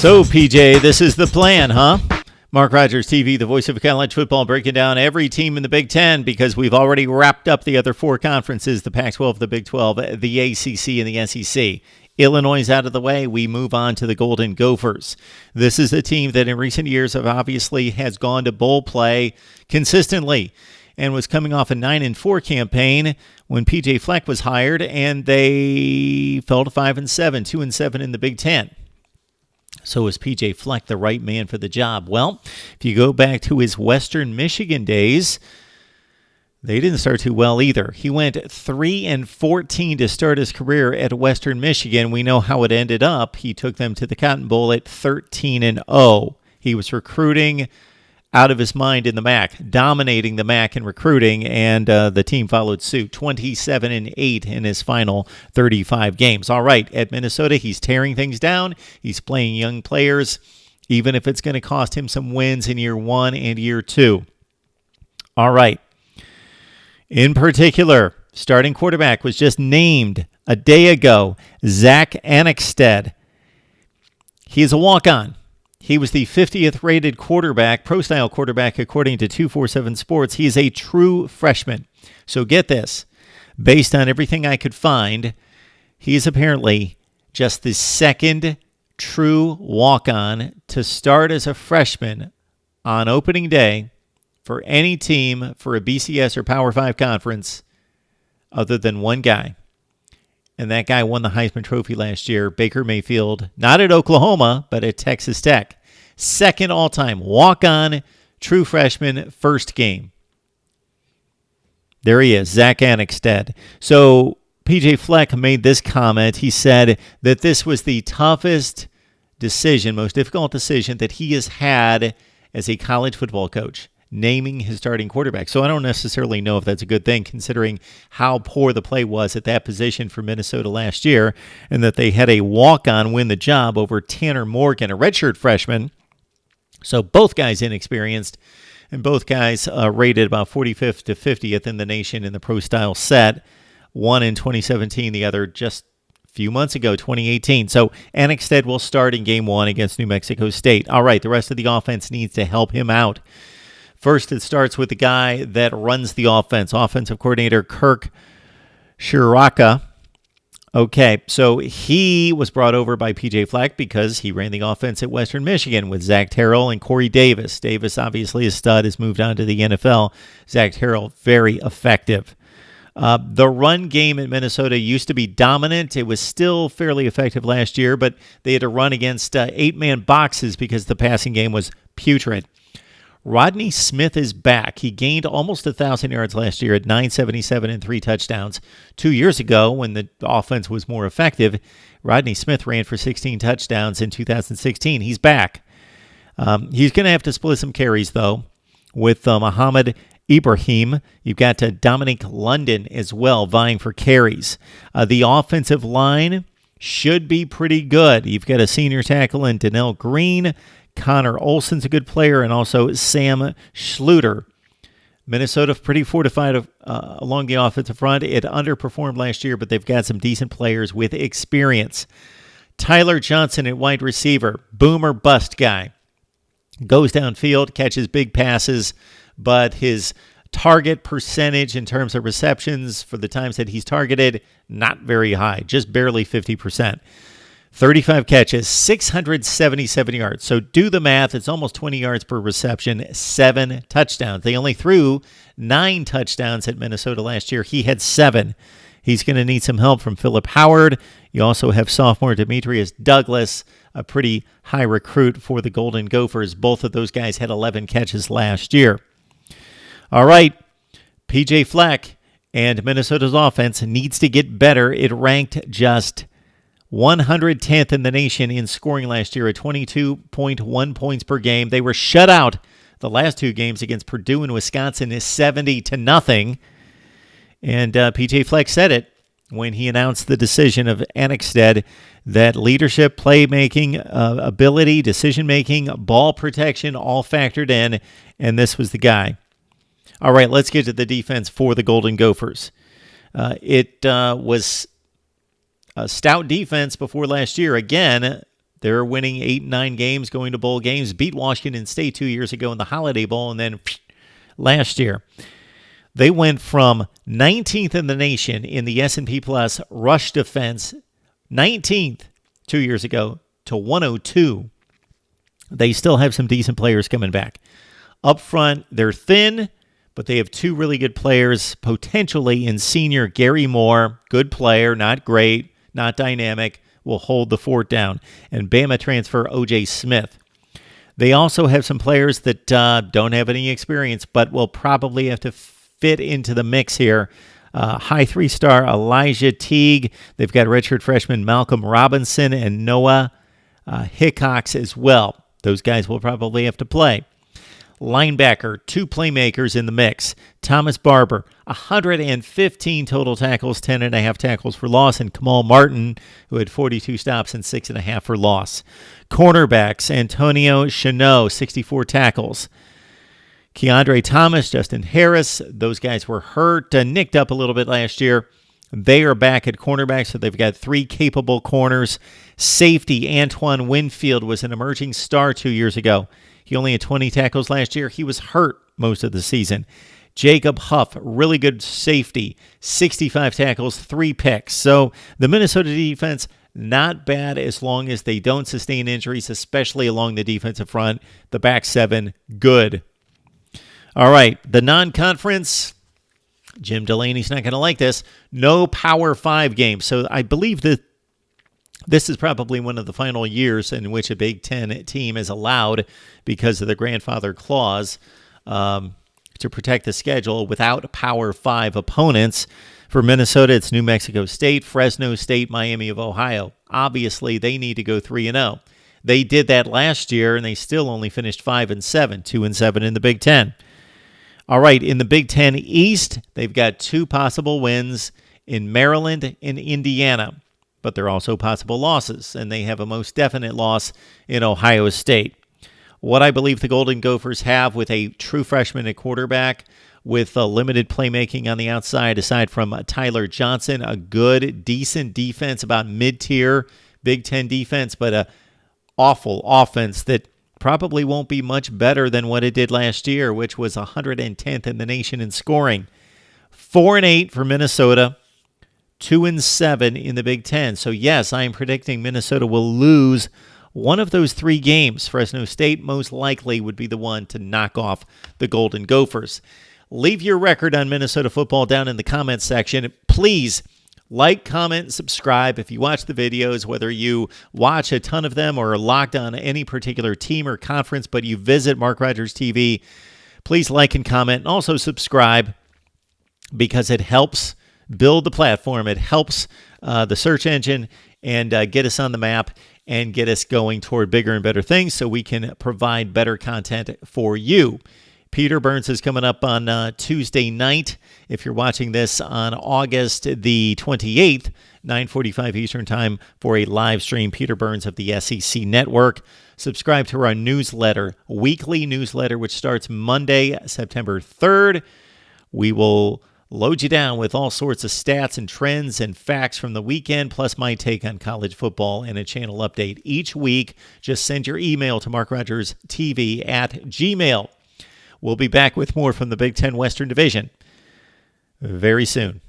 So, PJ, this is the plan, huh? MarkRogersTV, the voice of college football, breaking down every team in the Big Ten because we've already wrapped up the other four conferences, the Pac-12, the Big 12, the ACC, and the SEC. Illinois is out of the way. We move on to the Golden Gophers. This is a team that in recent years obviously has gone to bowl play consistently and was coming off a 9-4 campaign when PJ Fleck was hired, and they fell to 5-7, 2-7 in the Big Ten. So is PJ Fleck the right man for the job? Well, if you go back to his Western Michigan days, they didn't start too well either. He went 3-14 to start his career at Western Michigan. We know how it ended up. He took them to the Cotton Bowl at 13-0. He was recruiting out of his mind in the MAC, dominating the MAC in recruiting, and the team followed suit, 27-8 in his final 35 games. All right, at Minnesota, he's tearing things down. He's playing young players, even if it's going to cost him some wins in year one and year two. All right. In particular, starting quarterback was just named a day ago, Zach Annexstad. He is a walk-on. He was the 50th rated quarterback, pro-style quarterback, according to 247 Sports. He is a true freshman. So get this. Based on everything I could find, he is apparently just the second true walk-on to start as a freshman on opening day for any team for a BCS or Power 5 conference other than one guy. And that guy won the Heisman Trophy last year, Baker Mayfield, not at Oklahoma, but at Texas Tech. Second all-time walk-on, true freshman, first game. There he is, Zach Annexstad. So PJ Fleck made this comment. He said that this was the toughest decision, most difficult decision that he has had as a college football coach, naming his starting quarterback. So I don't necessarily know if that's a good thing, considering how poor the play was at that position for Minnesota last year, and that they had a walk-on win the job over Tanner Morgan, a redshirt freshman. So both guys inexperienced, and both guys rated about 45th to 50th in the nation in the pro-style set. One in 2017, the other just a few months ago, 2018. So Annexstad will start in game one against New Mexico State. All right, the rest of the offense needs to help him out. First, it starts with the guy that runs the offense, offensive coordinator Kirk Shiraka. Okay, so he was brought over by PJ Fleck because he ran the offense at Western Michigan with Zach Terrell and Corey Davis. Davis, obviously a stud, has moved on to the NFL. Zach Terrell, very effective. The run game in Minnesota used to be dominant. It was still fairly effective last year, but they had to run against 8-man boxes because the passing game was putrid. Rodney Smith is back. He gained almost 1,000 yards last year at 977 and 3 touchdowns. 2 years ago, when the offense was more effective, Rodney Smith ran for 16 touchdowns in 2016. He's back. He's going to have to split some carries, though, with Muhammad Ibrahim. You've got Dominic London as well vying for carries. The offensive line should be pretty good. You've got a senior tackle in Donnell Green. Connor Olson's a good player, and also Sam Schluter. Minnesota pretty fortified along the offensive front. It underperformed last year, but they've got some decent players with experience. Tyler Johnson at wide receiver, boomer bust guy. Goes downfield, catches big passes, but his target percentage in terms of receptions for the times that he's targeted, not very high, just barely 50%. 35 catches, 677 yards. So do the math. It's almost 20 yards per reception, 7 touchdowns. They only threw 9 touchdowns at Minnesota last year. He had 7. He's going to need some help from Philip Howard. You also have sophomore Demetrius Douglas, a pretty high recruit for the Golden Gophers. Both of those guys had 11 catches last year. All right, PJ Fleck and Minnesota's offense needs to get better. It ranked just 110th in the nation in scoring last year at 22.1 points per game. They were shut out the last 2 games against Purdue and Wisconsin is 70-0. And PJ Fleck said it when he announced the decision of Annexstad that leadership, playmaking, ability, decision-making, ball protection, all factored in, and this was the guy. All right, let's get to the defense for the Golden Gophers. It was a stout defense before last year. Again, They're winning 8 and 9 games, going to bowl games, beat Washington State 2 years ago in the Holiday Bowl, and then last year. They went from 19th in the nation in the S&P Plus rush defense, 19th 2 years ago, to 102. They still have some decent players coming back. Up front, they're thin, but they have 2 really good players, potentially in senior Gary Moore, good player, not great, not dynamic, will hold the fort down, and Bama transfer O.J. Smith. They also have some players that don't have any experience, but will probably have to fit into the mix here. High 3-star Elijah Teague. They've got redshirt freshman Malcolm Robinson and Noah Hickox as well. Those guys will probably have to play. Linebacker, 2 playmakers in the mix. Thomas Barber, 115 total tackles, 10.5 tackles for loss, and Kamal Martin, who had 42 stops and 6.5 for loss. Cornerbacks, Antonio Chenot, 64 tackles. Keandre Thomas, Justin Harris, those guys were hurt, nicked up a little bit last year. They are back at cornerback, so they've got 3 capable corners. Safety, Antoine Winfield was an emerging star 2 years ago. He only had 20 tackles last year. He was hurt most of the season. Jacob Huff, really good safety, 65 tackles, 3 picks. So the Minnesota defense, not bad as long as they don't sustain injuries, especially along the defensive front. The back 7, good. All right, the non-conference, Jim Delaney's not going to like this. No Power 5 games. So I believe that this is probably one of the final years in which a Big Ten team is allowed, because of the grandfather clause, to protect the schedule without Power 5 opponents. For Minnesota, it's New Mexico State, Fresno State, Miami of Ohio. Obviously, they need to go 3-0. They did that last year, and they still only finished 5-7, 2-7 in the Big Ten. All right, in the Big Ten East, they've got 2 possible wins in Maryland and Indiana, but they're also possible losses, and they have a most definite loss in Ohio State. What I believe the Golden Gophers have with a true freshman at quarterback, with limited playmaking on the outside, aside from Tyler Johnson, a good, decent defense, about mid-tier Big Ten defense, but a awful offense that probably won't be much better than what it did last year, which was 110th in the nation in scoring. 4-8 for Minnesota, 2-7 in the Big Ten. So yes, I am predicting Minnesota will lose one of those 3 games. Fresno State most likely would be the one to knock off the Golden Gophers. Leave your record on Minnesota football down in the comments section. Please like, comment, subscribe if you watch the videos, whether you watch a ton of them or are locked on any particular team or conference, but you visit Mark Rogers TV. Please like and comment, and also subscribe, because it helps build the platform. It helps the search engine and get us on the map and get us going toward bigger and better things so we can provide better content for you. Peter Burns is coming up on Tuesday night. If you're watching this on August the 28th, 9:45 Eastern Time, for a live stream. Peter Burns of the SEC Network. Subscribe to our newsletter, weekly newsletter, which starts Monday, September 3rd. We will load you down with all sorts of stats and trends and facts from the weekend, plus my take on college football and a channel update each week. Just send your email to markrogerstv@gmail.com. We'll be back with more from the Big Ten Western Division very soon.